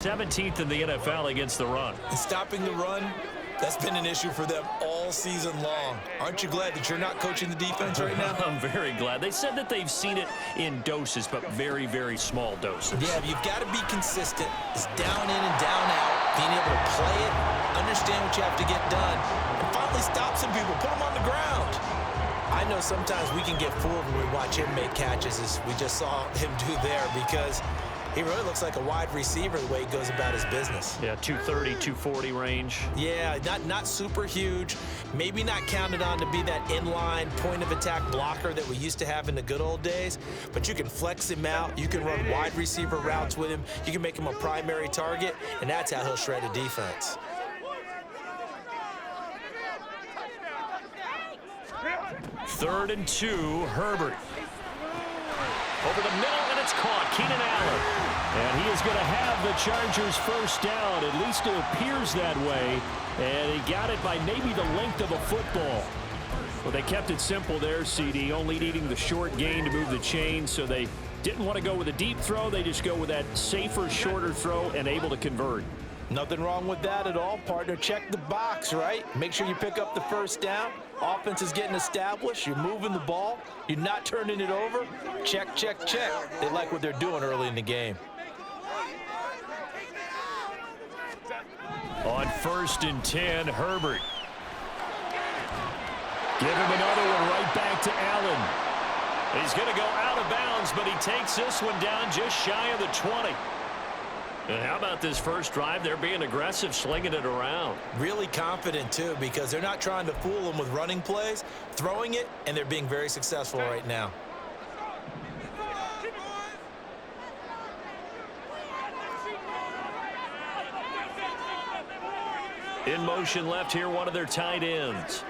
17th in the NFL against the run. And stopping the run, that's been an issue for them all season long. Aren't you glad that you're not coaching the defense right now? I'm very glad. They said that they've seen it in doses, but very, very small doses. Yeah, you've got to be consistent. It's down in and down out, being able to play it, understand what you have to get done, and finally stop some people, put them on the ground. I know sometimes we can get fooled when we watch him make catches, as we just saw him do there, because he really looks like a wide receiver the way he goes about his business. Yeah, 230, 240 range. Yeah, not super huge. Maybe not counted on to be that inline point-of-attack blocker that we used to have in the good old days. But you can flex him out. You can run wide receiver routes with him. You can make him a primary target, and that's how he'll shred a defense. Third and 2, Herbert. Over the middle, and it's caught. Keenan Allen. And he is going to have the Chargers first down. At least it appears that way. And he got it by maybe the length of a football. Well, they kept it simple there, CD, only needing the short gain to move the chain. So they didn't want to go with a deep throw. They just go with that safer, shorter throw and able to convert. Nothing wrong with that at all, partner. Check the box, right? Make sure you pick up the first down. Offense is getting established. You're moving the ball. You're not turning it over. Check, check, check. They like what they're doing early in the game. On 1st and 10, Herbert. Give him another one right back to Allen. He's going to go out of bounds, but he takes this one down just shy of the 20. And how about this first drive? They're being aggressive, slinging it around. Really confident, too, because they're not trying to fool them with running plays, throwing it, and they're being very successful right now. In motion left here, one of their tight ends.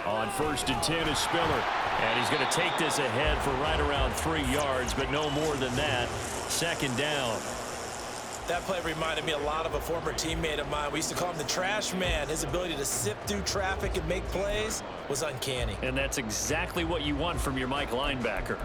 On 1st and 10 is Spiller. And he's going to take this ahead for right around 3 yards, but no more than that. 2nd down. That play reminded me a lot of a former teammate of mine. We used to call him the trash man. His ability to sift through traffic and make plays was uncanny. And that's exactly what you want from your Mike linebacker.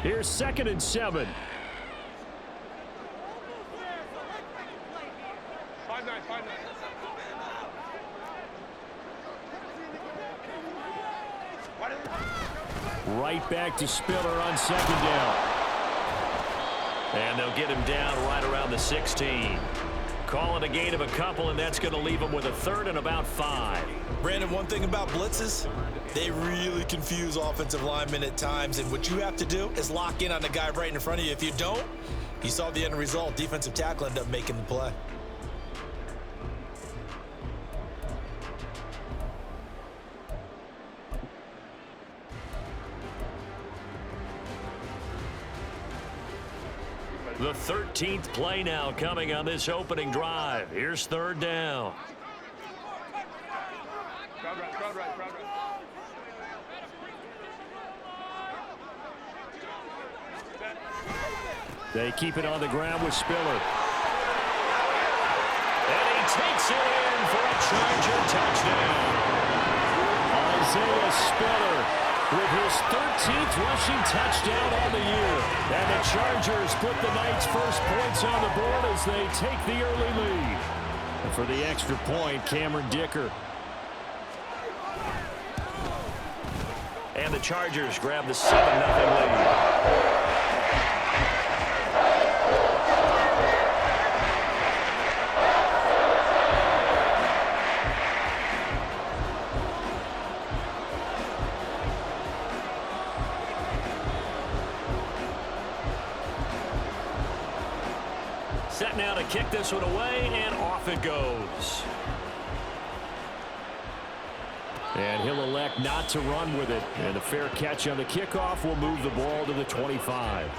Here's 2nd and 7. Right back to Spiller on 2nd down. And they'll get him down right around the 16. Call it a gain of a couple, and that's going to leave him with a 3rd and about 5. Brandon, one thing about blitzes, they really confuse offensive linemen at times, and what you have to do is lock in on the guy right in front of you. If you don't, you saw the end result. Defensive tackle ended up making the play. The 13th play now coming on this opening drive. Here's 3rd down. They keep it on the ground with Spiller. And he takes it in for a Charger touchdown. Isaiah Spiller with his 13th rushing touchdown on the year. And the Chargers put the Knights' first points on the board as they take the early lead. And for the extra point, Cameron Dicker. And the Chargers grab the 7-0 lead. Set now to kick this one away, and off it goes. And he'll elect not to run with it. And a fair catch on the kickoff will move the ball to the 25.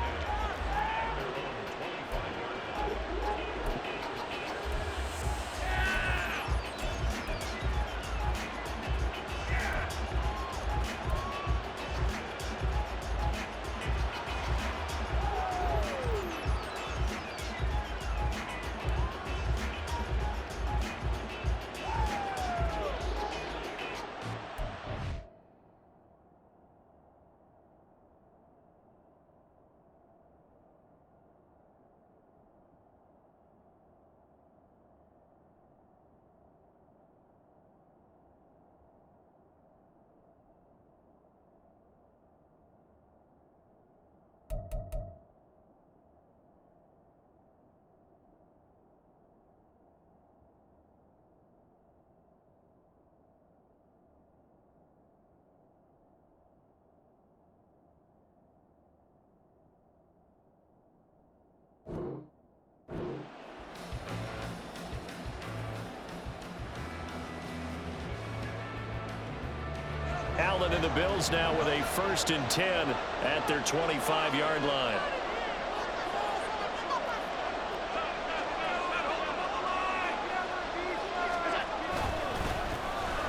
Allen and the Bills now with a 1st and 10 at their 25-yard line.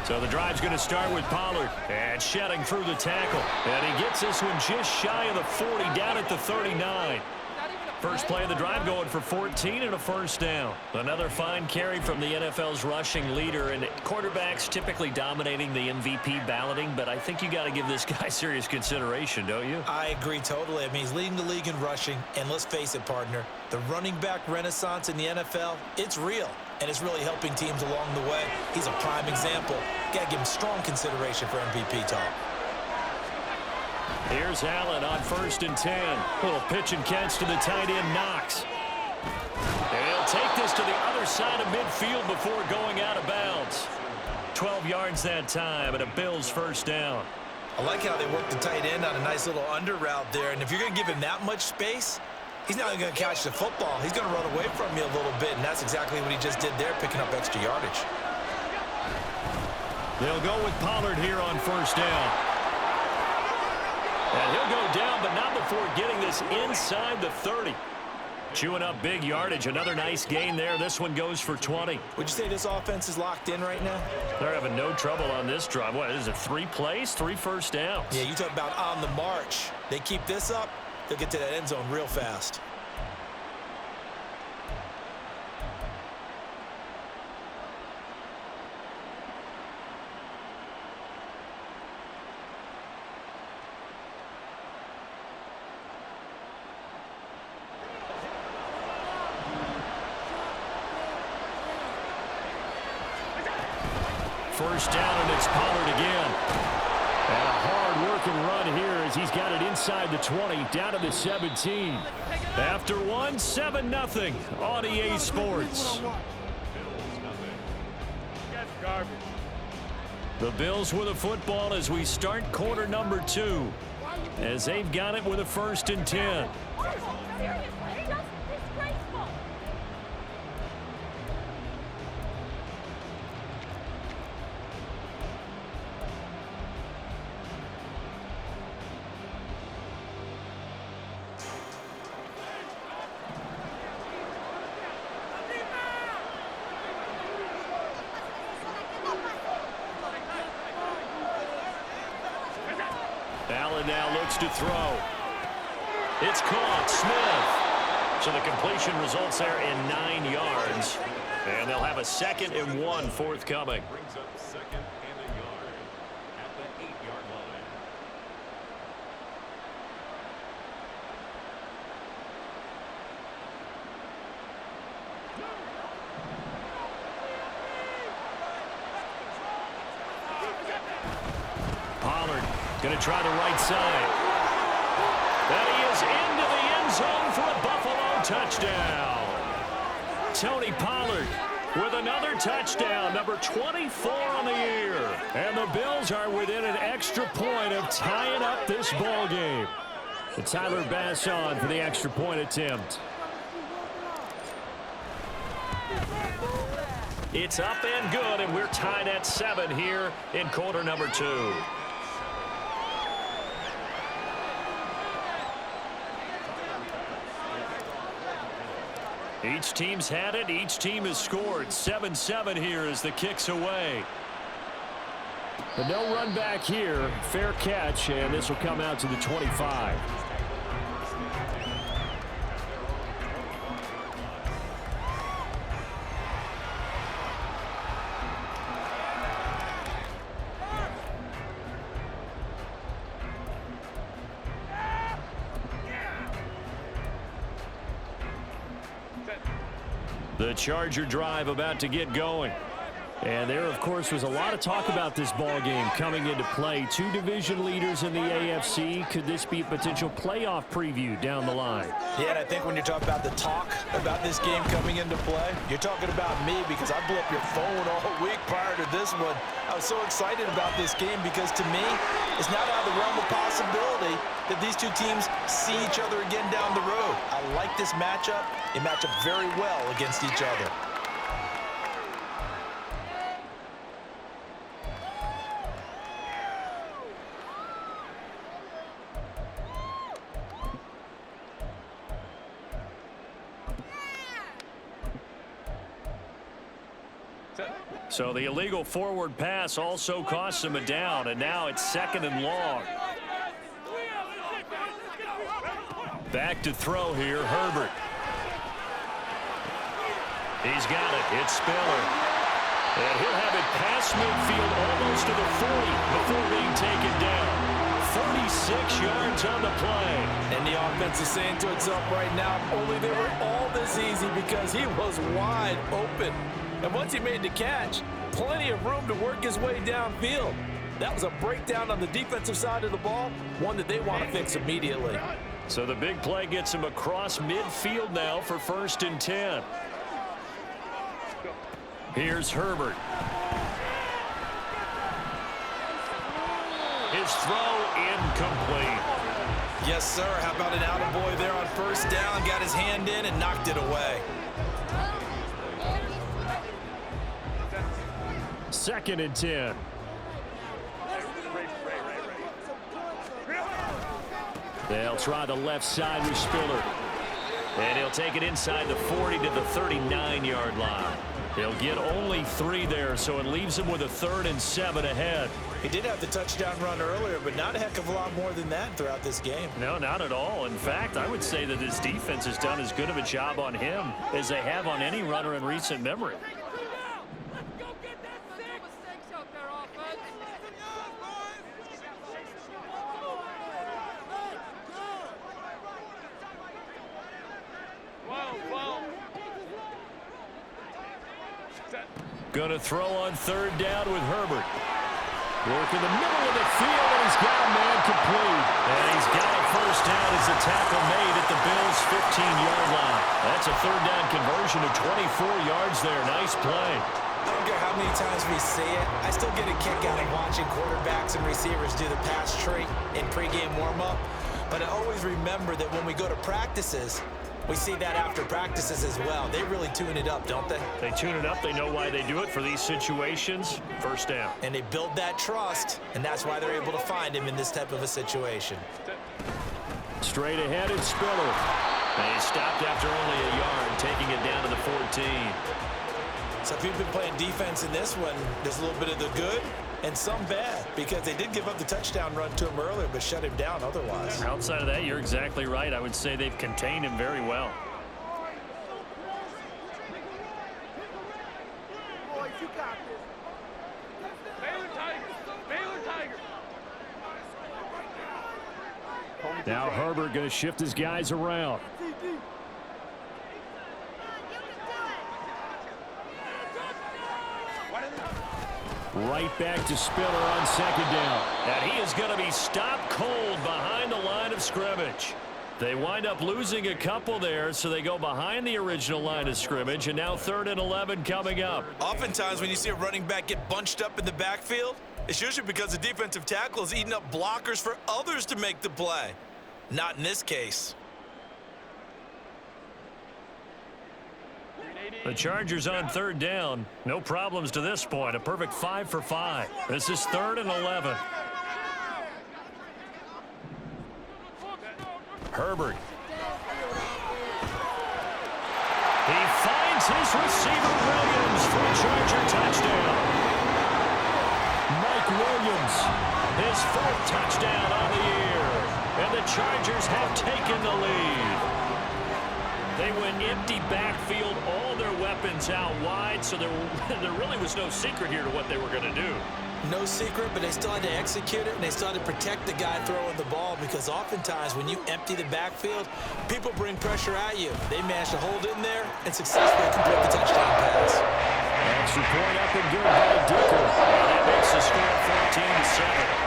So the drive's going to start with Pollard. And shedding through the tackle. And he gets this one just shy of the 40, down at the 39. First play of the drive going for 14 and a 1st down. Another fine carry from the NFL's rushing leader, and quarterbacks typically dominating the MVP balloting, but I think you got to give this guy serious consideration, don't you? I agree totally. I mean, he's leading the league in rushing, and let's face it, partner, the running back renaissance in the NFL, it's real, and it's really helping teams along the way. He's a prime example. Got to give him strong consideration for MVP talk. Here's Allen on 1st and 10. Little pitch and catch to the tight end, Knox. And he'll take this to the other side of midfield before going out of bounds. 12 yards that time, and a Bills 1st down. I like how they work the tight end on a nice little under route there, and if you're going to give him that much space, he's not going to catch the football. He's going to run away from you a little bit, and that's exactly what he just did there, picking up extra yardage. They'll go with Pollard here on 1st down. And he'll go down, but not before getting this inside the 30. Chewing up big yardage. Another nice gain there. This one goes for 20. Would you say this offense is locked in right now? They're having no trouble on this drive. What is it, 3 plays, 3 1st downs? Yeah, you talk about on the march. They keep this up, they'll get to that end zone real fast. First down, and it's Pollard again. And a hard-working run here as he's got it inside the 20, down to the 17. After one, 7-0 on EA Sports. The Bills with a football as we start quarter number 2, as they've got it with a 1st and 10. Allen now looks to throw. It's caught. Smith. So the completion results there in 9 yards. And they'll have a 2nd and 1 forthcoming. Brings up 2nd and a yard at the 8-yard line. Pollard Going to try the right side. And he is into the end zone for a Buffalo touchdown. Tony Pollard with another touchdown, number 24 on the year. And the Bills are within an extra point of tying up this ball game. And Tyler Bass on for the extra point attempt. It's up and good, and we're tied at 7 here in quarter number 2. Each team's had it. Each team has scored. 7-7 here as the kick's away. But no run back here. Fair catch, and this will come out to the 25. The Charger drive about to get going. And there, of course, was a lot of talk about this ball game coming into play. 2 division leaders in the AFC. Could this be a potential playoff preview down the line? Yeah, and I think when you're talking about the talk about this game coming into play, you're talking about me because I blew up your phone all week prior to this one. I was so excited about this game because, to me, it's not out of the realm of possibility that these two teams see each other again down the road. I like this matchup. They match up very well against each other. So the illegal forward pass also costs him a down, and now it's 2nd and long. Back to throw here, Herbert. He's got it. It's Spiller. And he'll have it past midfield almost to the 40 before being taken down. 36 yards on the play. And the offense is saying to itself right now, only they were all this easy because he was wide open. And once he made the catch, plenty of room to work his way downfield. That was a breakdown on the defensive side of the ball, one that they want to fix immediately. So the big play gets him across midfield now for 1st and 10. Here's Herbert. His throw incomplete. Yes, sir. How about an attaboy there on 1st down? Got his hand in and knocked it away. 2nd and 10. They'll try the left side with Spiller. And he'll take it inside the 40 to the 39-yard line. He'll get only 3 there, so it leaves him with a 3rd and 7 ahead. He did have the touchdown run earlier, but not a heck of a lot more than that throughout this game. No, not at all. In fact, I would say that his defense has done as good of a job on him as they have on any runner in recent memory. Going to throw on 3rd down with Herbert. Work in the middle of the field, and he's got a man complete. And he's got a 1st down as the tackle made at the Bills' 15-yard line. That's a 3rd down conversion of 24 yards there. Nice play. I don't care how many times we see it. I still get a kick out of watching quarterbacks and receivers do the pass tree in pregame warm-up. But I always remember that when we go to practices, we see that after practices as well. They really tune it up, don't they? They tune it up. They know why they do it for these situations. 1st down. And they build that trust, and that's why they're able to find him in this type of a situation. Straight ahead, it's Spiller. And he stopped after only a yard, taking it down to the 14. So if you've been playing defense in this one, there's a little bit of the good and some bad, because they did give up the touchdown run to him earlier, but shut him down otherwise. Outside of that, you're exactly right. I would say they've contained him very well. Boys, you got this. Baylor Tigers. Baylor Tigers. Now Herbert going to shift his guys around. Right back to Spiller on second down. And he is going to be stopped cold behind the line of scrimmage. They wind up losing a couple there, so they go behind the original line of scrimmage, and now 3rd and 11 coming up. Oftentimes when you see a running back get bunched up in the backfield, it's usually because the defensive tackle is eating up blockers for others to make the play. Not in this case. The Chargers on 3rd down. No problems to this point. A perfect 5 for 5. This is 3rd and 11. Herbert. He finds his receiver Williams for a Charger touchdown. Mike Williams, his 4th touchdown on the year. And the Chargers have taken the lead. They went empty backfield, all their weapons out wide, so there really was no secret here to what they were going to do. No secret, but they still had to execute it, and they still had to protect the guy throwing the ball, because oftentimes when you empty the backfield, people bring pressure at you. They managed to hold in there and successfully complete the touchdown pass. Extra point up and good by Dicker. That makes the score 14-7.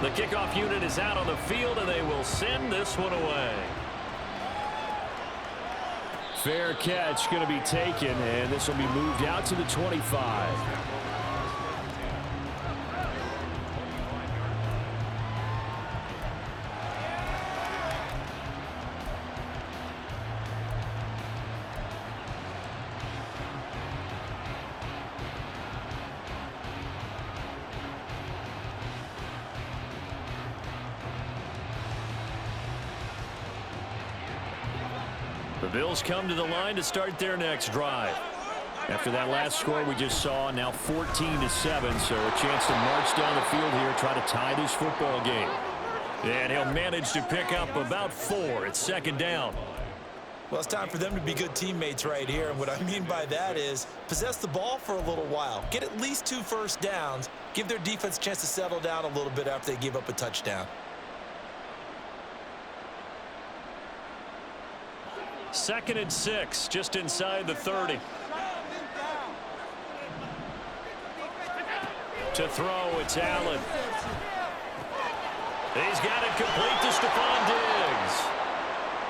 The kickoff unit is out on the field, and they will send this one away. Fair catch going to be taken, and this will be moved out to the 25. The Bills come to the line to start their next drive. After that last score we just saw, now 14-7, so a chance to march down the field here, try to tie this football game. And he'll manage to pick up about 4. It's 2nd down. Well, it's time for them to be good teammates right here, and what I mean by that is possess the ball for a little while, get at least 2 first downs, give their defense a chance to settle down a little bit after they give up a touchdown. 2nd and 6, just inside the 30. To throw, it's Allen. He's got it complete to Stephon Diggs.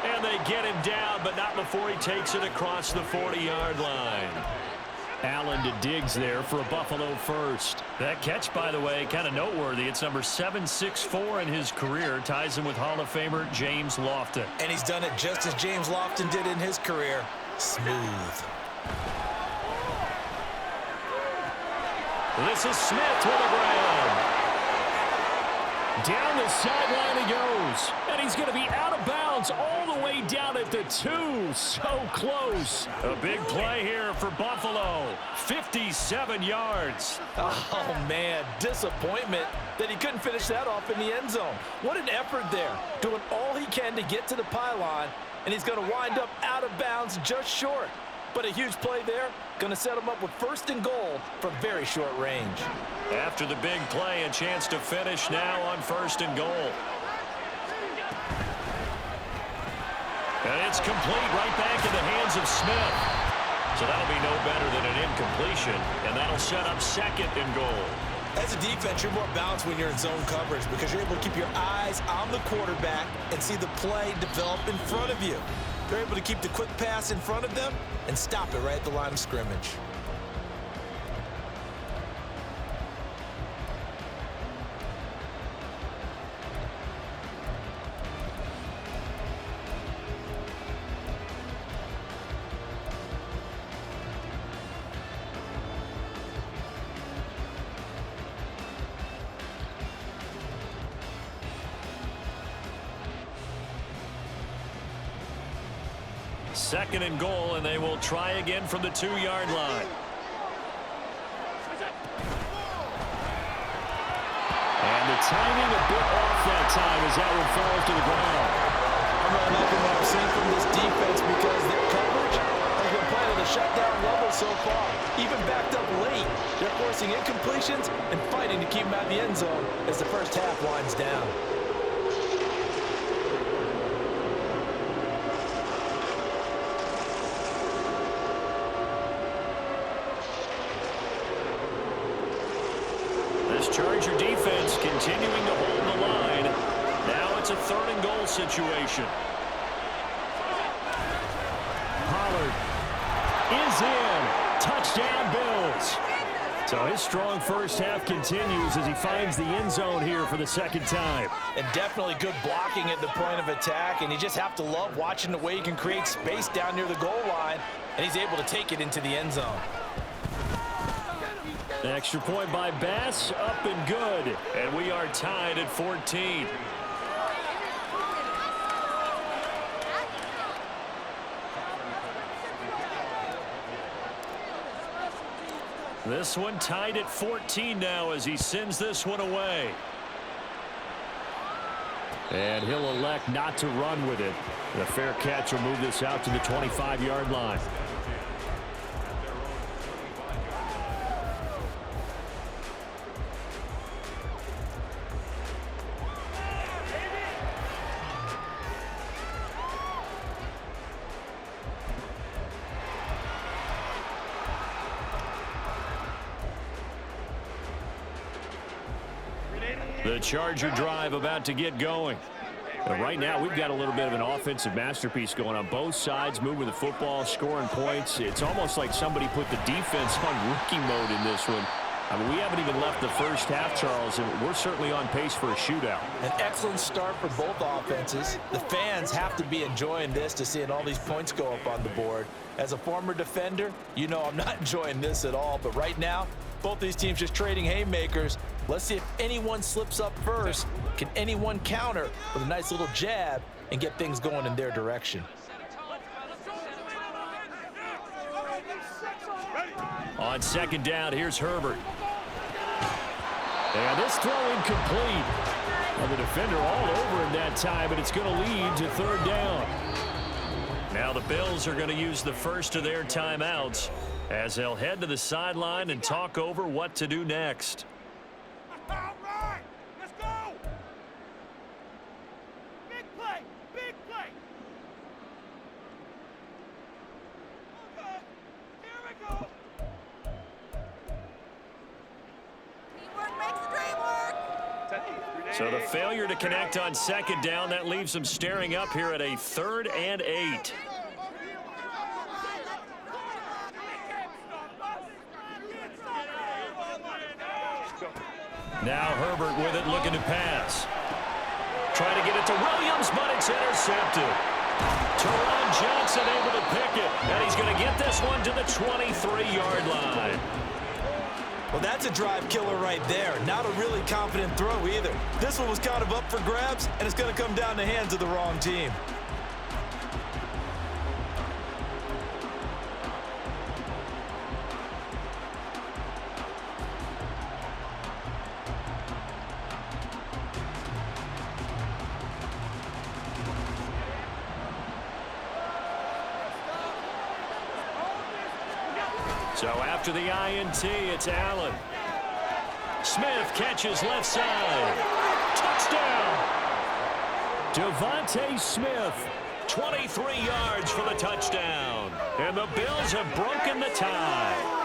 And they get him down, but not before he takes it across the 40-yard line. Allen to Diggs there for a Buffalo first. That catch, by the way, kind of noteworthy. It's number 764 in his career. Ties him with Hall of Famer James Lofton. And he's done it just as James Lofton did in his career. Smooth. This is Smith with the ground. Down the sideline he goes. And he's going to be out of bounds all the way down at the 2. So close. A big play here for Buffalo. 57 yards. Oh, man, disappointment that he couldn't finish that off in the end zone. What an effort there, doing all he can to get to the pylon, and he's going to wind up out of bounds just short. But a huge play there, going to set him up with 1st and goal from very short range. After the big play, a chance to finish now on 1st and goal. And it's complete right back in the hands of Smith. So that'll be no better than an incompletion, and that'll set up 2nd and goal. As a defense, you're more balanced when you're in zone coverage because you're able to keep your eyes on the quarterback and see the play develop in front of you. They're able to keep the quick pass in front of them and stop it right at the line of scrimmage. Second and goal, and they will try again from the 2-yard line. And the timing a bit off that time as that one falls to the ground. I'm really liking what I'm seeing from this defense because their coverage has been playing at a the shutdown level so far. Even backed up late, they're forcing incompletions and fighting to keep them out of the end zone as the first half winds down. This Charger defense continuing to hold the line. Now it's a 3rd and goal situation. Pollard is in. Touchdown, Bills. So his strong first half continues as he finds the end zone here for the 2nd time. And definitely good blocking at the point of attack, and you just have to love watching the way he can create space down near the goal line, and he's able to take it into the end zone. An extra point by Bass, up and good. And we are tied at 14. This one tied at 14 now as he sends this one away. And he'll elect not to run with it. The fair catch will move this out to the 25-yard line. The Charger drive about to get going. And right now, we've got a little bit of an offensive masterpiece going on both sides, moving the football, scoring points. It's almost like somebody put the defense on rookie mode in this one. I mean, we haven't even left the first half, Charles, and we're certainly on pace for a shootout. An excellent start for both offenses. The fans have to be enjoying this to seeing all these points go up on the board. As a former defender, you know I'm not enjoying this at all, but right now, both these teams just trading haymakers. Let's see if anyone slips up first. Can anyone counter with a nice little jab and get things going in their direction? On 2nd down, here's Herbert. And this throw incomplete. Well, the defender all over him that time, and it's going to lead to 3rd down. Now the Bills are going to use the first of their timeouts as they'll head to the sideline and talk over what to do next. All right, let's go. Big play, big play. Okay, here we go. Teamwork makes the dream work. So the failure to connect on 2nd down, that leaves them staring up here at a 3rd and 8. Now Herbert with it, looking to pass. Trying to get it to Williams, but it's intercepted. Teron Johnson able to pick it, and he's going to get this one to the 23-yard line. Well, that's a drive killer right there. Not a really confident throw either. This one was kind of up for grabs, and it's going to come down the hands of the wrong team. So after the INT, it's Allen. Smith catches left side. Touchdown! Devontae Smith, 23 yards for the touchdown. And the Bills have broken the tie.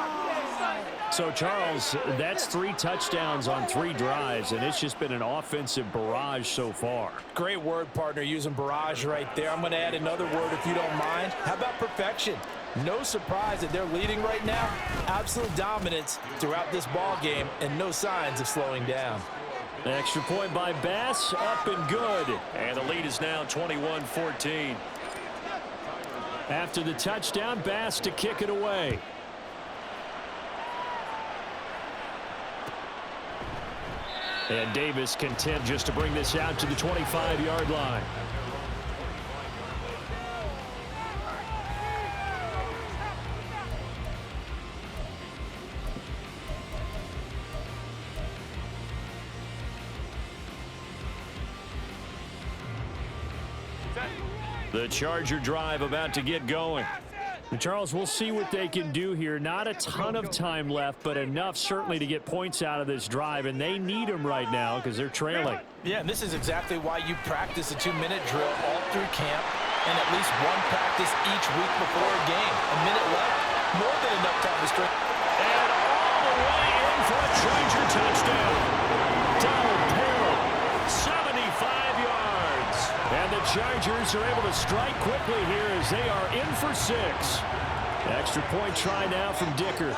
So, Charles, that's 3 touchdowns on 3 drives, and it's just been an offensive barrage so far. Great word, partner, using barrage right there. I'm going to add another word if you don't mind. How about perfection? No surprise that they're leading right now. Absolute dominance throughout this ball game and no signs of slowing down. An extra point by Bass, up and good. And the lead is now 21-14. After the touchdown, Bass to kick it away. And Davis content just to bring this out to the 25-yard line. The Charger drive about to get going. And Charles, we'll see what they can do here. Not a ton of time left, but enough certainly to get points out of this drive, and they need them right now because they're trailing. Yeah, and this is exactly why you practice a 2-minute drill all through camp and at least one practice each week before a game. A minute left, more than enough time to string. And all the way in for a Charger touchdown. Donald Perry, 75 yards. And the Chargers are able to strike quickly here as they are in for 6. Extra point try now from Dicker.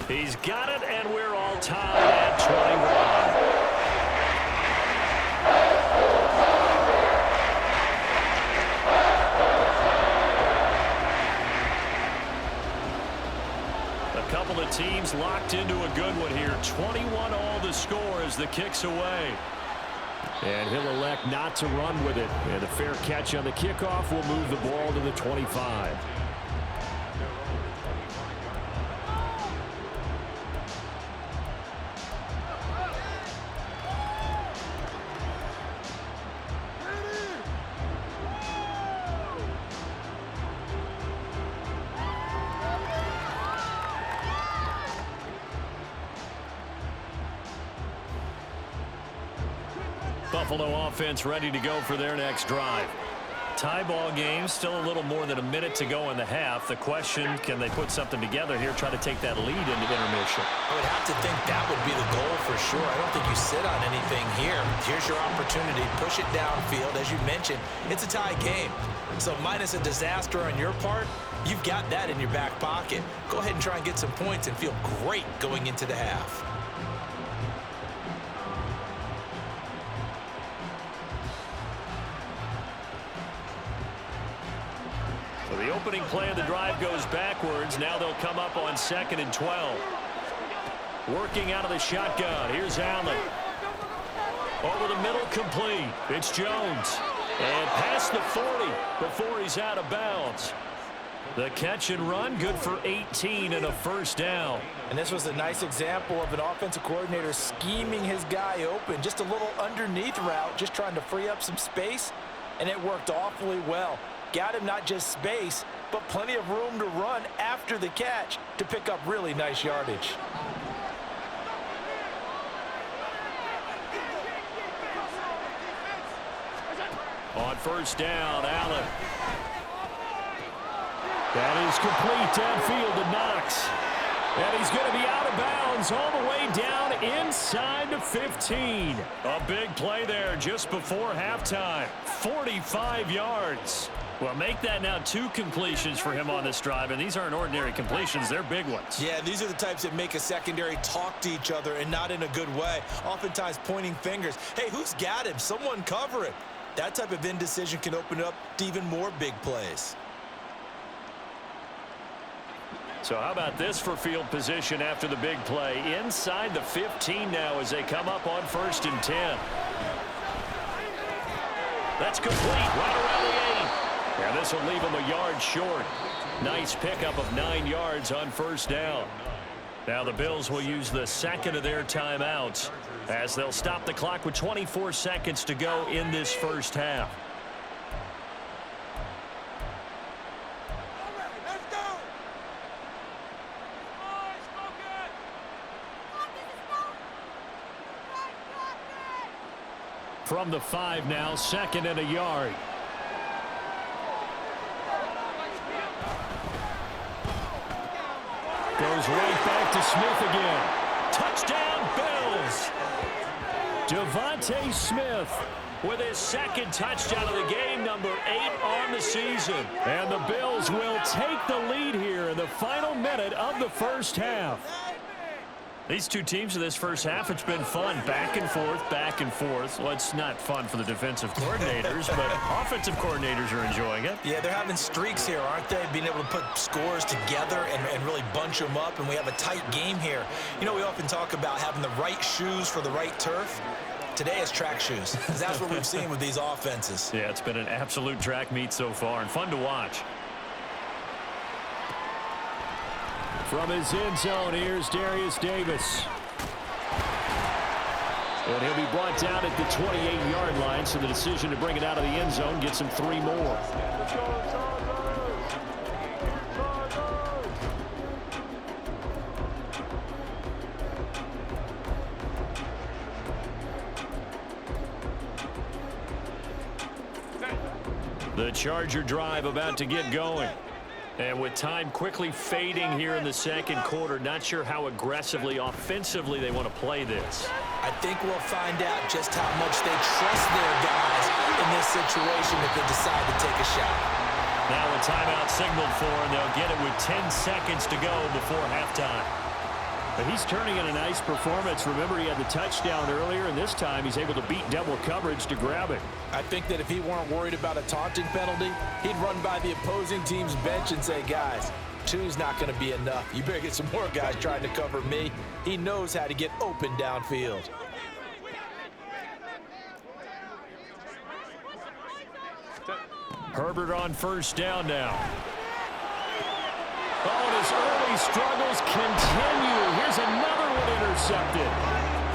He's got it, and we're all tied at 21. A couple of teams locked into a good one here. 21 all the score as the kick's away. And he'll elect not to run with it. And a fair catch on the kickoff will move the ball to the 25. Buffalo offense ready to go for their next drive. Tie ball game, still a little more than a minute to go in the half. The question, can they put something together here, try to take that lead into intermission? I would have to think that would be the goal for sure. I don't think you sit on anything here. Here's your opportunity. Push it downfield. As you mentioned, it's a tie game. So minus a disaster on your part, you've got that in your back pocket. Go ahead and try and get some points and feel great going into the half. The opening play of the drive goes backwards. Now they'll come up on 2nd and 12. Working out of the shotgun. Here's Allen. Over the middle, complete. It's Jones. And past the 40 before he's out of bounds. The catch and run, good for 18 and a first down. And this was a nice example of an offensive coordinator scheming his guy open. Just a little underneath route, just trying to free up some space. And it worked awfully well. Got him not just space, but plenty of room to run after the catch to pick up really nice yardage. On first down, Allen. That is complete downfield to Knox. And he's going to be out of bounds all the way down inside the 15. A big play there just before halftime. 45 yards. Well, make that now 2 completions for him on this drive, and these aren't ordinary completions. They're big ones. Yeah, these are the types that make a secondary talk to each other and not in a good way. Oftentimes pointing fingers. Hey, who's got him? Someone cover it. That type of indecision can open up to even more big plays. So how about this for field position after the big play? Inside the 15 now as they come up on 1st and 10. That's complete right around the 8. And this will leave him a yard short. Nice pickup of 9 yards on first down. Now the Bills will use the second of their timeouts as they'll stop the clock with 24 seconds to go in this first half. From the 5 now, 2nd and a yard. Goes right back to Smith again. Touchdown, Bills. Devontae Smith with his 2nd touchdown of the game, number 8 on the season. And the Bills will take the lead here in the final minute of the first half. These two teams in this first half, it's been fun. Back and forth, back and forth. Well, it's not fun for the defensive coordinators, but offensive coordinators are enjoying it. Yeah, they're having streaks here, aren't they? Being able to put scores together and really bunch them up, and we have a tight game here. You know, we often talk about having the right shoes for the right turf. Today is track shoes. That's what we've seen with these offenses. Yeah, it's been an absolute track meet so far and fun to watch. From his end zone, here's Darius Davis. And he'll be brought down at the 28-yard line, so the decision to bring it out of the end zone gets him 3 more. The Charger drive about to get going. And with time quickly fading here in the second quarter, not sure how aggressively, offensively they want to play this. I think we'll find out just how much they trust their guys in this situation if they decide to take a shot. Now a timeout signaled for, and they'll get it with 10 seconds to go before halftime. But he's turning in a nice performance. Remember, he had the touchdown earlier, and this time he's able to beat double coverage to grab it. I think that if he weren't worried about a taunting penalty, he'd run by the opposing team's bench and say, guys, 2's not going to be enough. You better get some more guys trying to cover me. He knows how to get open downfield. Herbert on first down now. Oh, and his early struggles continue. Here's another one intercepted.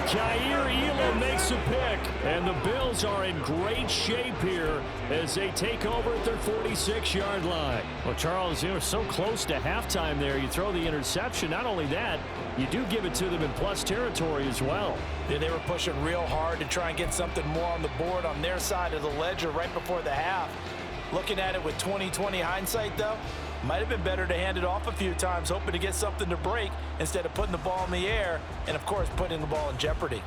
Kaiir Elam makes a pick, and the Bills are in great shape here as they take over at their 46-yard line. Well, Charles, you were so close to halftime there. You throw the interception. Not only that, you do give it to them in plus territory as well. Yeah, they were pushing real hard to try and get something more on the board on their side of the ledger right before the half. Looking at it with 20/20 hindsight, though, might have been better to hand it off a few times, hoping to get something to break instead of putting the ball in the air and, of course, putting the ball in jeopardy.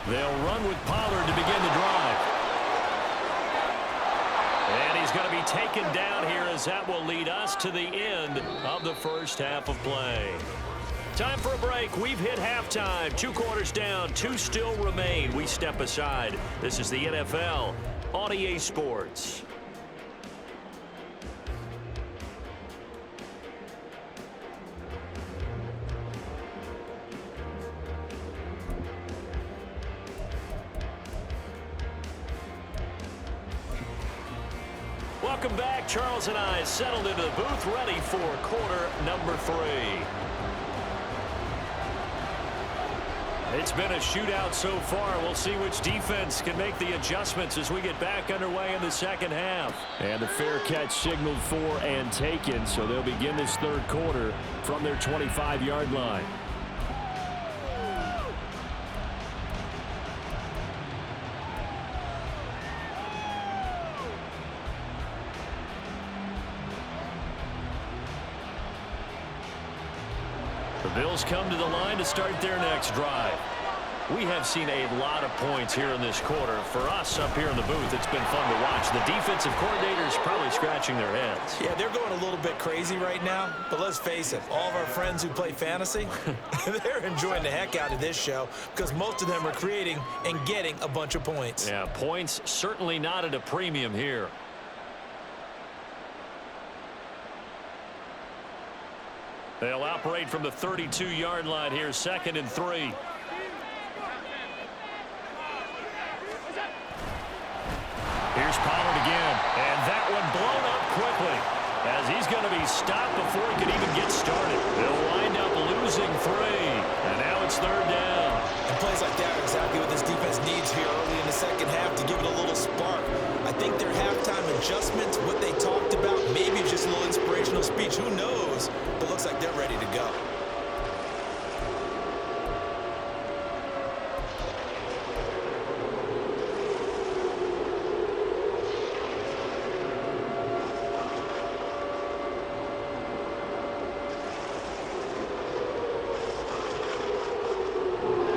They'll run with Pollard to begin the drive. And he's going to be taken down here as that will lead us to the end of the first half of play. Time for a break. We've hit halftime. 2 quarters down. 2 still remain. We step aside. This is the NFL on EA Sports. Welcome back. Charles and I settled into the booth, ready for quarter number 3. It's been a shootout so far. We'll see which defense can make the adjustments as we get back underway in the second half. And the fair catch signaled for and taken, so they'll begin this third quarter from their 25-yard line. The Bills come to the line to start their next drive. We have seen a lot of points here in this quarter. For us up here in the booth, it's been fun to watch. The defensive coordinators probably scratching their heads. Yeah, they're going a little bit crazy right now, but let's face it, all of our friends who play fantasy, they're enjoying the heck out of this show because most of them are creating and getting a bunch of points. Yeah, points certainly not at a premium here. They'll operate from the 32-yard line here, 2nd and 3. Here's Pollard again, and that one blown up quickly as he's going to be stopped before he can even get started. They'll wind up losing 3, and now it's 3rd down. And plays like that are exactly what this defense needs here early in the second half to give it a little spark. I think their halftime adjustments, what they talked about, maybe just a little inspirational speech, who knows, but looks like they're ready to go.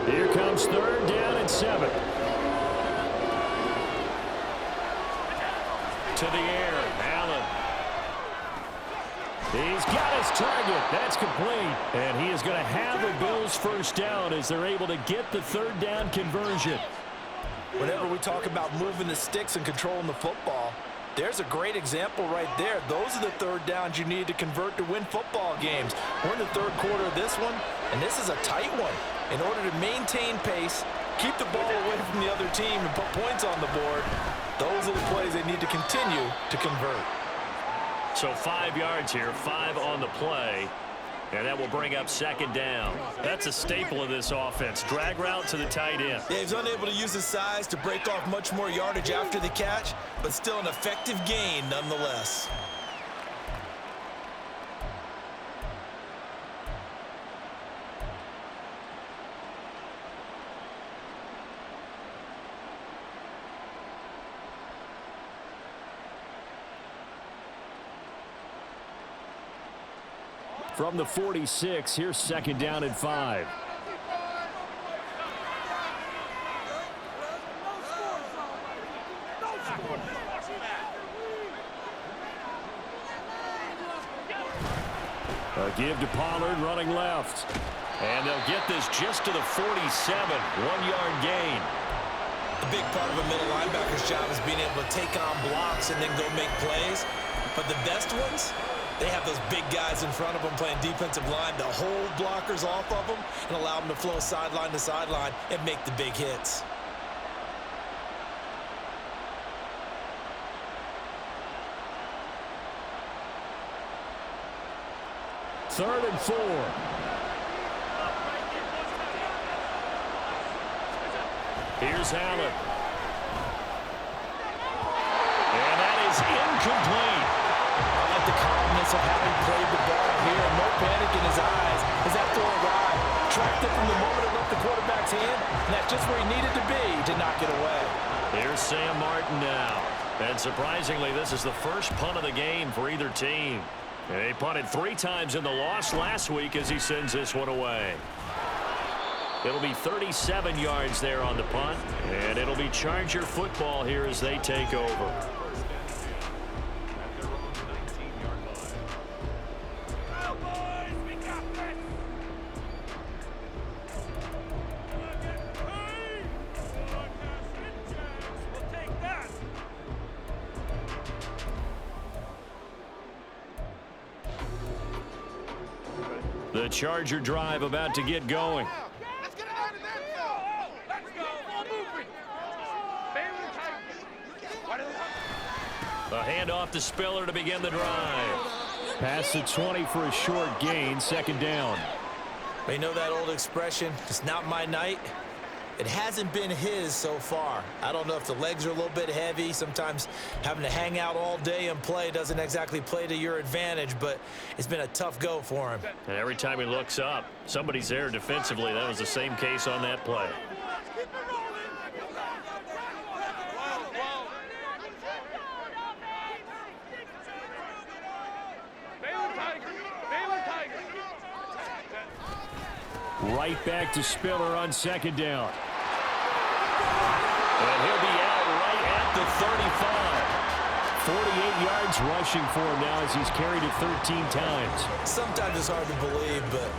Here comes 3rd down and 7. To the air, Allen. He's got his target. That's complete. And he is going to have the Bills first down as they're able to get the 3rd down conversion. Whenever we talk about moving the sticks and controlling the football, there's a great example right there. Those are the 3rd downs you need to convert to win football games. We're in the 3rd quarter of this one, and this is a tight one. In order to maintain pace, keep the ball away from the other team and put points on the board. Those are the plays they need to continue to convert. So 5 yards here, 5 on the play. And that will bring up second down. That's a staple of this offense. Drag route to the tight end. Yeah, he's unable to use his size to break off much more yardage after the catch, but still an effective gain nonetheless. From the 46, here's second down and 5. A give to Pollard running left. And they'll get this just to the 47. 1-yard gain. A big part of a middle linebacker's job is being able to take on blocks and then go make plays. But the best ones, they have those big guys in front of them playing defensive line to hold blockers off of them and allow them to flow sideline to sideline and make the big hits. Third and 4. Here's Allen. And that is incomplete. I like the calmness of having played the ball here. No panic in his eyes as that throw arrived. Tracked it from the moment it left the quarterback's hand, and that's just where he needed to be to knock it away. Here's Sam Martin now. And surprisingly, this is the first punt of the game for either team. And they punted 3 times in the loss last week as he sends this one away. It'll be 37 yards there on the punt, and it'll be Charger football here as they take over. The Charger drive about to get going. Let's get it out of there. Let's go. A handoff to Spiller to begin the drive. Pass to 20 for a short gain, second down. You know that old expression, it's not my night? It hasn't been his so far. I don't know if the legs are a little bit heavy. Sometimes having to hang out all day and play doesn't exactly play to your advantage, but it's been a tough go for him. And every time he looks up, somebody's there defensively. That was the same case on that play. Right back to Spiller on second down. And he'll be out right at the 35. 48 yards rushing for him now as he's carried it 13 times. Sometimes it's hard to believe, but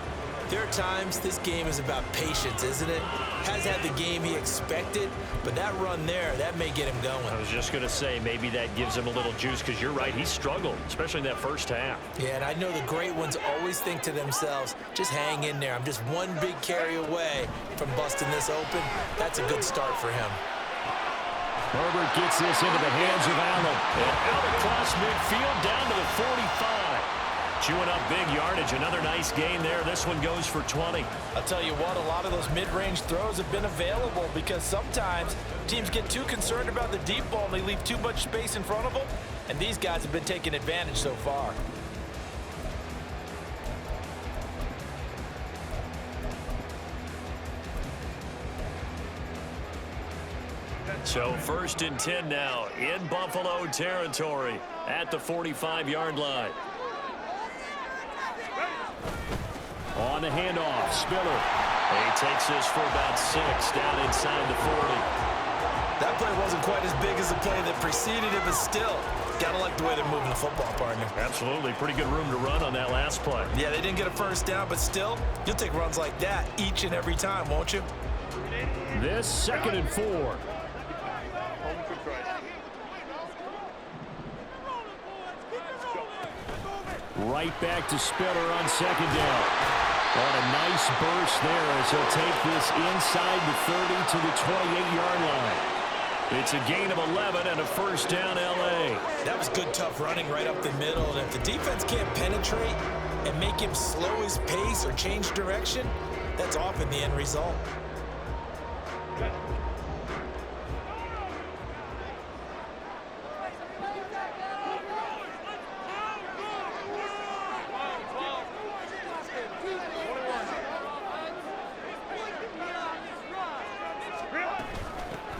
there are times this game is about patience, isn't it? Has had the game he expected, but that run there, that may get him going. I was just going to say maybe that gives him a little juice because you're right, he struggled, especially in that first half. Yeah, and I know the great ones always think to themselves, just hang in there. I'm just one big carry away from busting this open. That's a good start for him. Herbert gets this into the hands of Allen. And out across midfield down to the 45. Chewing up big yardage. Another nice gain there. This one goes for 20. I'll tell you what, a lot of those mid-range throws have been available because sometimes teams get too concerned about the deep ball and they leave too much space in front of them, and these guys have been taking advantage so far. So 1st and 10 now in Buffalo territory at the 45-yard line. On the handoff, Spiller. He takes this for about 6 down inside the 40. That play wasn't quite as big as the play that preceded it, but still, gotta like the way they're moving the football, partner. Absolutely. Pretty good room to run on that last play. Yeah, they didn't get a first down, but still, you'll take runs like that each and every time, won't you? This 2nd and 4. Right back to Spiller on second down. On a nice burst there as he'll take this inside the 30 to the 28-yard line. It's a gain of 11 and a first down, L.A. That was good, tough running right up the middle. And if the defense can't penetrate and make him slow his pace or change direction, that's often the end result.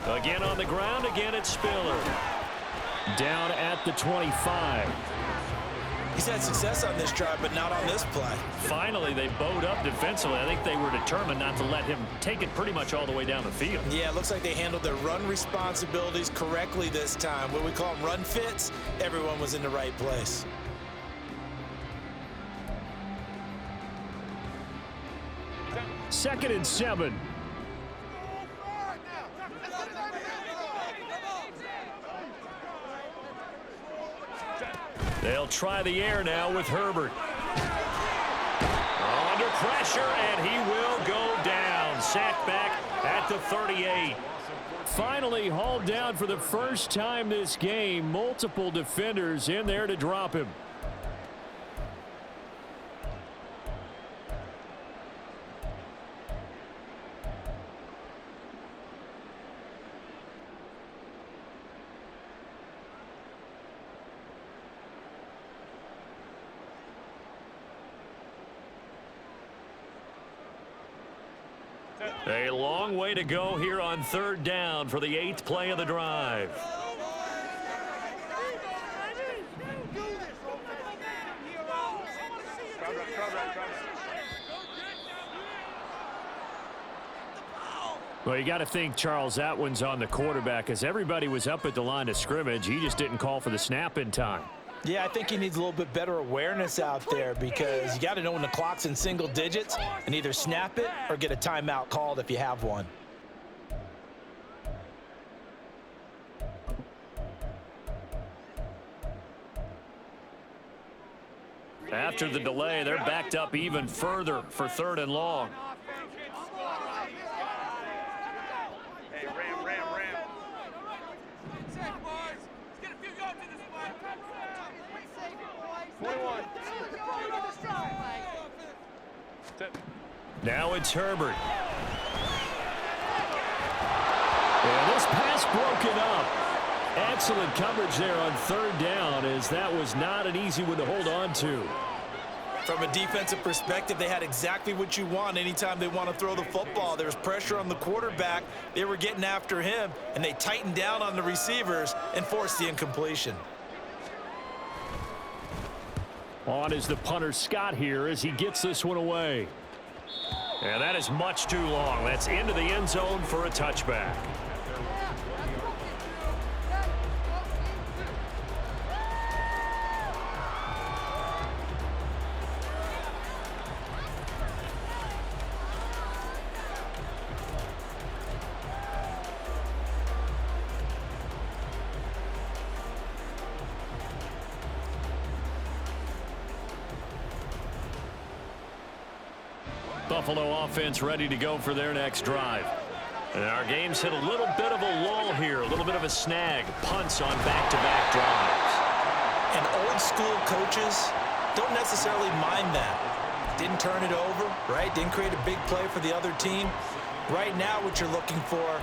Again on the ground, again it's Spiller. Down at the 25. He's had success on this drive, but not on this play. Finally, they bowed up defensively. I think they were determined not to let him take it pretty much all the way down the field. Yeah, it looks like they handled their run responsibilities correctly this time. What we call them run fits, everyone was in the right place. Second and 7. They'll try the air now with Herbert. Under pressure, and he will go down. Sacked back at the 38. Finally hauled down for the first time this game. Multiple defenders in there to drop him. A long way to go here on third down for the 8th play of the drive. Well, you got to think, Charles, that one's on the quarterback, as everybody was up at the line of scrimmage. He just didn't call for the snap in time. Yeah, I think he needs a little bit better awareness out there, because you got to know when the clock's in single digits and either snap it or get a timeout called if you have one. After the delay, they're backed up even further for third and long. Now it's Herbert. And this pass broken up. Excellent coverage there on third down, as that was not an easy one to hold on to. From a defensive perspective, they had exactly what you want anytime they want to throw the football. There was pressure on the quarterback. They were getting after him, and they tightened down on the receivers and forced the incompletion. On is the punter Scott here as he gets this one away. And that is much too long. That's into the end zone for a touchback. Buffalo offense ready to go for their next drive. And our game's hit a little bit of a lull here, a little bit of a snag. Punts on back-to-back drives. And old school coaches don't necessarily mind that. Didn't turn it over, right? Didn't create a big play for the other team. Right now what you're looking for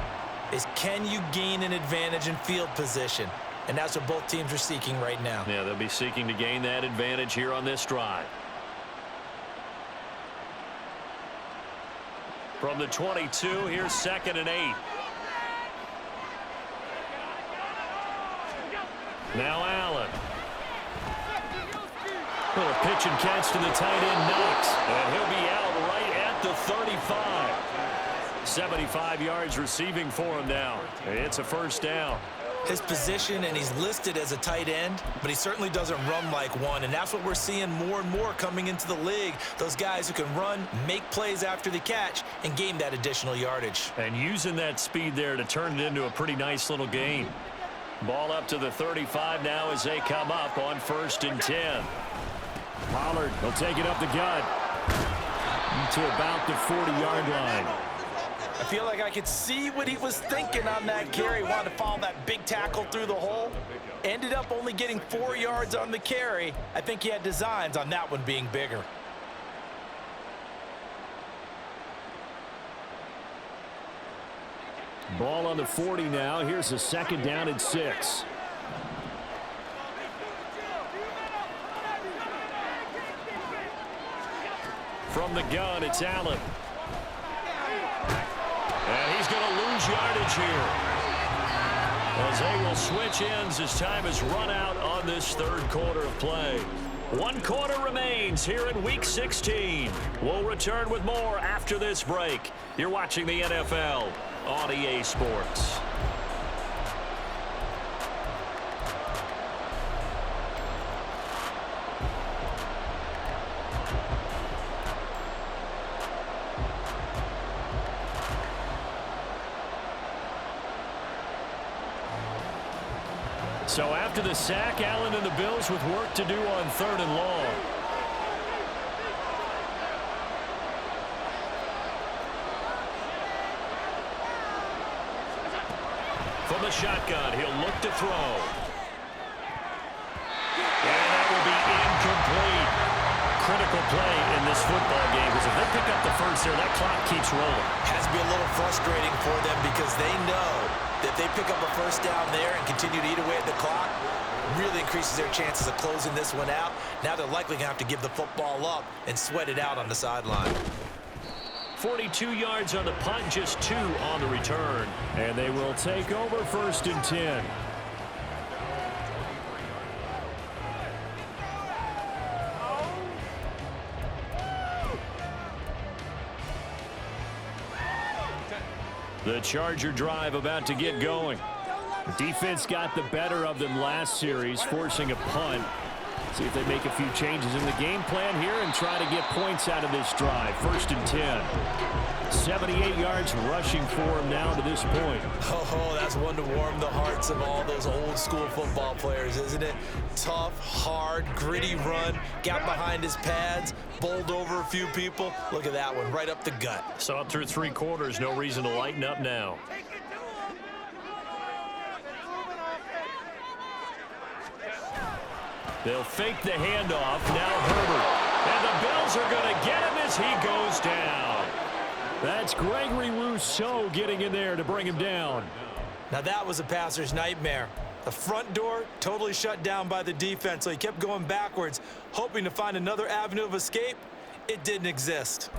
is, can you gain an advantage in field position? And that's what both teams are seeking right now. Yeah, they'll be seeking to gain that advantage here on this drive. From the 22, here's 2nd and 8. Now Allen. Little pitch and catch to the tight end, Knox. And he'll be out right at the 35. 75 yards receiving for him now. It's a first down. His position, and he's listed as a tight end, but he certainly doesn't run like one, and that's what we're seeing more and more coming into the league. Those guys who can run, make plays after the catch, and gain that additional yardage. And using that speed there to turn it into a pretty nice little gain. Ball up to the 35 now as they come up on 1st and 10. Pollard will take it up the gut. to about the 40-yard line. I feel like I could see what he was thinking on that carry. He wanted to follow that big tackle through the hole. Ended up only getting 4 yards on the carry. I think he had designs on that one being bigger. Ball on the 40 now. Here's a 2nd down and 6. From the gun, it's Allen. And he's going to lose yardage here, as they will switch ends as time has run out on this 3rd quarter of play. 1 quarter remains here in Week 16. We'll return with more after this break. You're watching the NFL on EA Sports. So after the sack, Allen and the Bills with work to do on 3rd and long. From the shotgun, he'll look to throw. And that will be incomplete. Critical play in this football game, because if they pick up the first there, that clock keeps rolling. Has to be a little frustrating for them, because they know that if they pick up a first down there and continue to eat away at the clock, really increases their chances of closing this one out. Now they're likely going to have to give the football up and sweat it out on the sideline. 42 yards on the punt, just 2 on the return. And they will take over 1st and 10. The Charger drive about to get going. The defense got the better of them last series, forcing a punt. See if they make a few changes in the game plan here and try to get points out of this drive. 1st and 10. 78 yards rushing for him now to this point. Oh, that's one to warm the hearts of all those old school football players, isn't it? Tough, hard, gritty run. Got behind his pads, bowled over a few people. Look at that one, right up the gut. Saw it through 3 quarters. No reason to lighten up now. They'll fake the handoff. Now Herbert. And the Bills are going to get him as he goes down. That's Gregory Rousseau getting in there to bring him down. Now that was a passer's nightmare. The front door totally shut down by the defense, so he kept going backwards, hoping to find another avenue of escape. It didn't exist.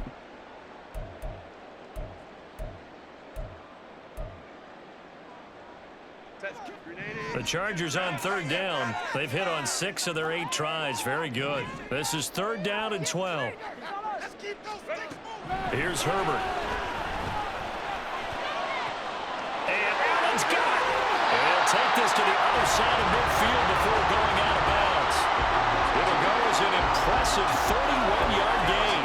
The Chargers on 3rd down. They've hit on 6 of their 8 tries. Very good. This is 3rd down and 12. Here's Herbert. And Allen's got it. And he'll take this to the other side of midfield before going out of bounds. It'll go as an impressive 31-yard gain.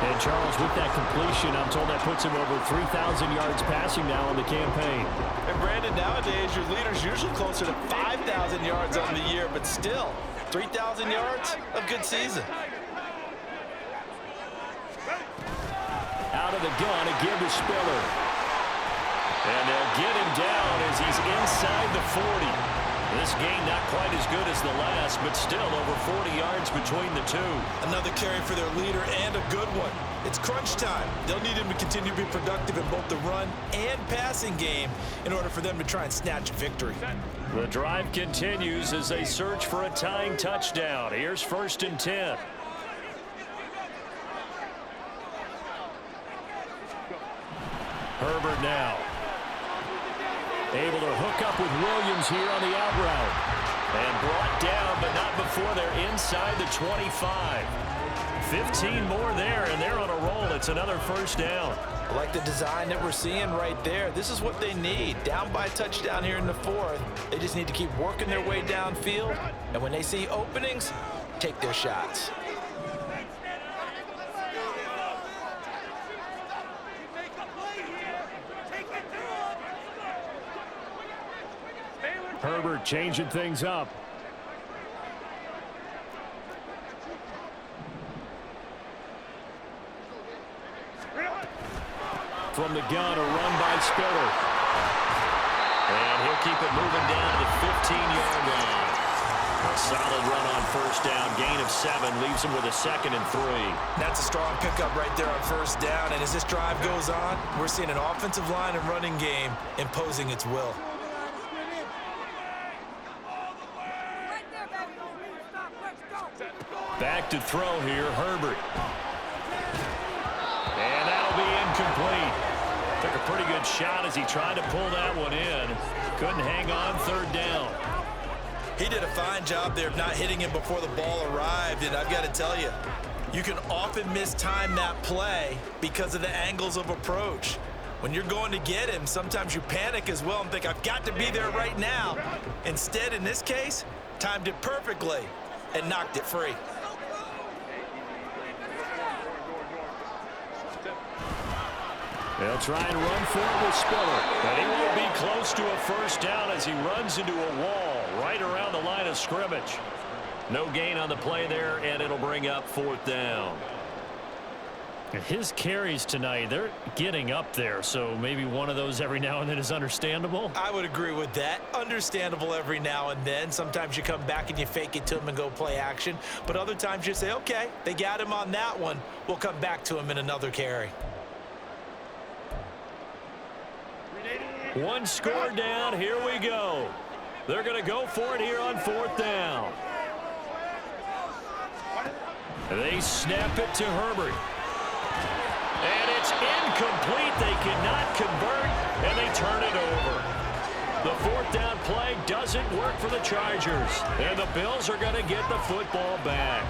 And Charles, with that completion, I'm told that puts him over 3,000 yards passing now in the campaign. And Brandon, nowadays your leader's usually closer to 5,000 yards on the year, but still, 3,000 yards, a good season. Out of the gun, again to Spiller. And they'll get him down as he's inside the 40. This gain not quite as good as the last, but still over 40 yards between the two. Another carry for their leader, and a good one. It's crunch time. They'll need him to continue to be productive in both the run and passing game in order for them to try and snatch a victory. The drive continues as they search for a tying touchdown. Here's 1st and 10. Herbert now. Able to hook up with Williams here on the out route. And brought down, but not before they're inside the 25. 15 more there, and they're on a roll. It's another 1st down. I like the design that we're seeing right there. This is what they need. Down by a touchdown here in the 4th. They just need to keep working their way downfield. And when they see openings, take their shots. Herbert changing things up. From the gun, a run by Spiller. And he'll keep it moving down to the 15-yard line. A solid run on first down. Gain of 7 leaves him with a 2nd and 3. That's a strong pickup right there on first down. And as this drive goes on, we're seeing an offensive line and running game imposing its will. Back to throw here, Herbert. And that'll be incomplete. Took a pretty good shot as he tried to pull that one in. Couldn't hang on 3rd down. He did a fine job there of not hitting him before the ball arrived, and I've got to tell you, you can often mistime that play because of the angles of approach. When you're going to get him, sometimes you panic as well and think, I've got to be there right now. Instead, in this case, timed it perfectly and knocked it free. They'll try and run for it with Spiller. But he won't be close to a first down as he runs into a wall right around the line of scrimmage. No gain on the play there, and it'll bring up 4th down. His carries tonight, they're getting up there, so maybe one of those every now and then is understandable. I would agree with that. Understandable every now and then. Sometimes you come back and you fake it to him and go play action. But other times you say, okay, they got him on that one. We'll come back to him in another carry. One score down. Here we go. They're going to go for it here on 4th down. They snap it to Herbert. And it's incomplete. They cannot convert, and they turn it over. The 4th down play doesn't work for the Chargers. And the Bills are going to get the football back.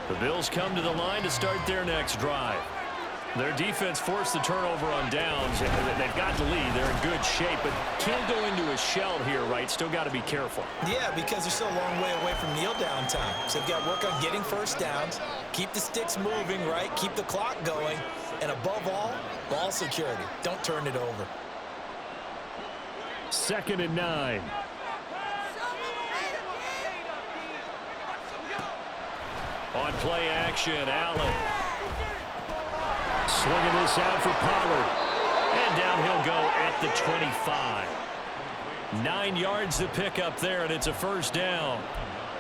The Bills come to the line to start their next drive. Their defense forced the turnover on downs. They've got the lead. They're in good shape, but can't go into a shell here, right? Still got to be careful. Yeah, because they're still a long way away from kneel down time. So they've got to work on getting first downs, keep the sticks moving, right? Keep the clock going, and above all, ball security. Don't turn it over. 2nd and 9. On play action, Allen. Swinging this out for Pollard. And down he'll go at the 25. 9 yards to pick up there, and it's a first down.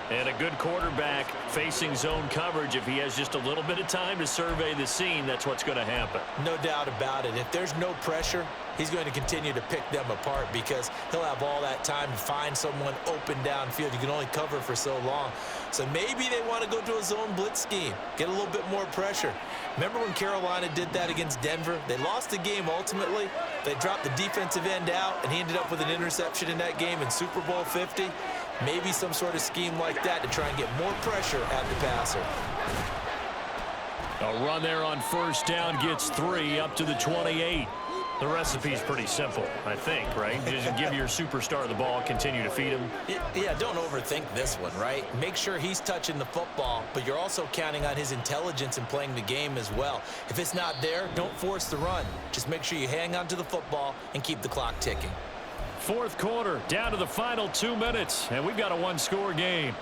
And a good quarterback facing zone coverage. If he has just a little bit of time to survey the scene, that's what's going to happen. No doubt about it. If there's no pressure, he's going to continue to pick them apart because he'll have all that time to find someone open downfield. You can only cover for so long. So maybe they want to go to a zone blitz scheme, get a little bit more pressure. Remember when Carolina did that against Denver? They lost the game ultimately. They dropped the defensive end out, and he ended up with an interception in that game in Super Bowl 50. Maybe some sort of scheme like that to try and get more pressure at the passer. A run there on first down gets 3 up to the 28. The recipe's pretty simple, I think, right? Just give your superstar the ball, continue to feed him. Yeah, don't overthink this one, right? Make sure he's touching the football, but you're also counting on his intelligence in playing the game as well. If it's not there, don't force the run. Just make sure you hang on to the football and keep the clock ticking. 4th quarter, down to the final 2 minutes, and we've got a 1-score game.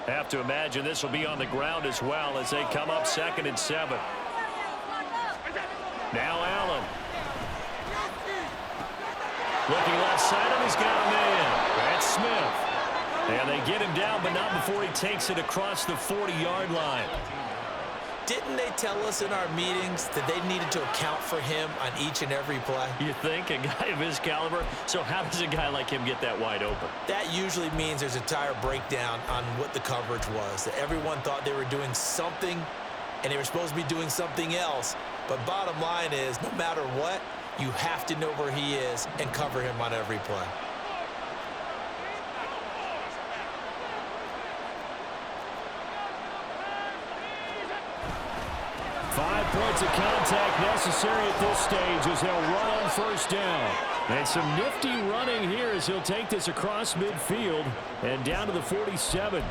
Have to imagine this will be on the ground as well as they come up 2nd and 7. Now Allen. Looking left side, and he's got a man. That's Smith. And they get him down, but not before he takes it across the 40-yard line. Didn't they tell us in our meetings that they needed to account for him on each and every play? You think? A guy of his caliber? So how does a guy like him get that wide open? That usually means there's a tire breakdown on what the coverage was. That everyone thought they were doing something, and they were supposed to be doing something else. But bottom line is, no matter what, you have to know where he is and cover him on every play. points of contact necessary at this stage as they'll run on first down. And some nifty running here as he'll take this across midfield and down to the 47.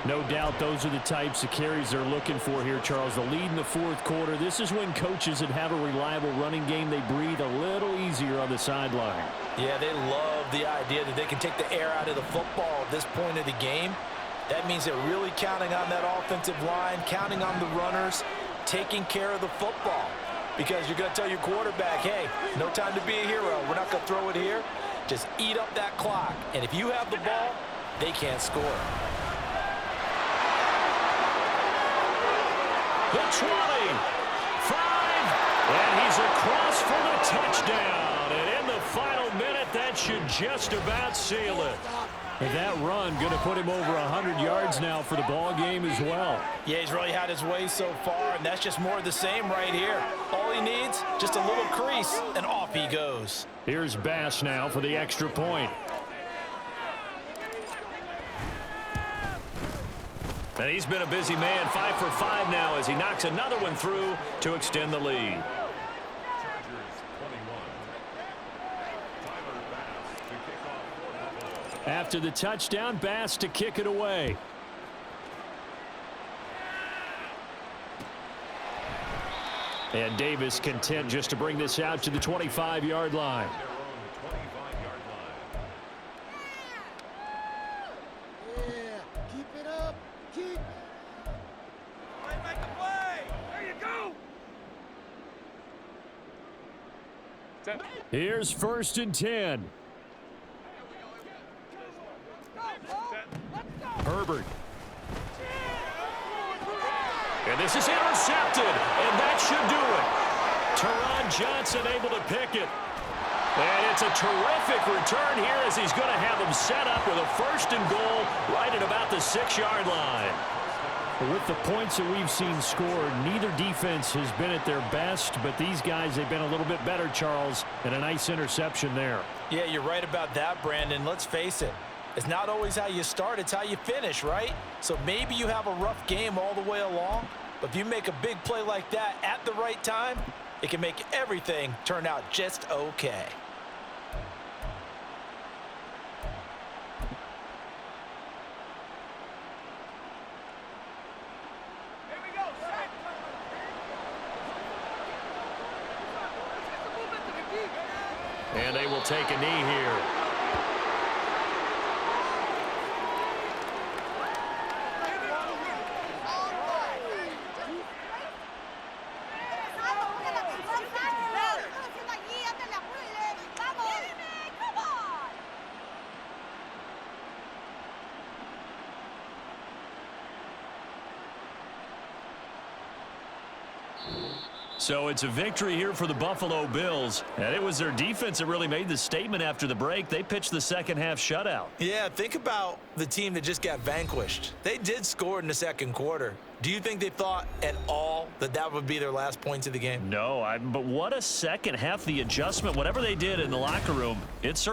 No doubt those are the types of carries they're looking for here, Charles. The lead in the fourth quarter. This is when coaches that have a reliable running game, they breathe a little easier on the sideline. Yeah, they love the idea that they can take the air out of the football at this point of the game. That means they're really counting on that offensive line, counting on the runners, taking care of the football. Because you're going to tell your quarterback, hey, no time to be a hero. We're not going to throw it here. Just eat up that clock. And if you have the ball, they can't score. The 20, 5, and he's across for the touchdown. And in the final minute, that should just about seal it. And that run going to put him over 100 yards now for the ball game as well. Yeah, he's really had his way so far, and that's just more of the same right here. All he needs, just a little crease, and off he goes. Here's Bass now for the extra point. And he's been a busy man, 5 for 5 now as he knocks another one through to extend the lead. After the touchdown, Bass to kick it away. And Davis content just to bring this out to the 25-yard line. Here's 1st and 10. Herbert. And this is intercepted, and that should do it. Teron Johnson able to pick it. And it's a terrific return here as he's going to have him set up with a 1st and goal right at about the 6-yard line. With the points that we've seen scored, neither defense has been at their best, but these guys, they've been a little bit better, Charles, and a nice interception there. Yeah, you're right about that, Brandon. Let's face it. It's not always how you start, it's how you finish, right? So maybe you have a rough game all the way along, but if you make a big play like that at the right time, it can make everything turn out just okay. And they will take a knee here. So it's a victory here for the Buffalo Bills. And it was their defense that really made the statement after the break. They pitched the second half shutout. Yeah, think about the team that just got vanquished. They did score in the second quarter. Do you think they thought at all that that would be their last points of the game? No, but what a second half, the adjustment, whatever they did in the locker room, it certainly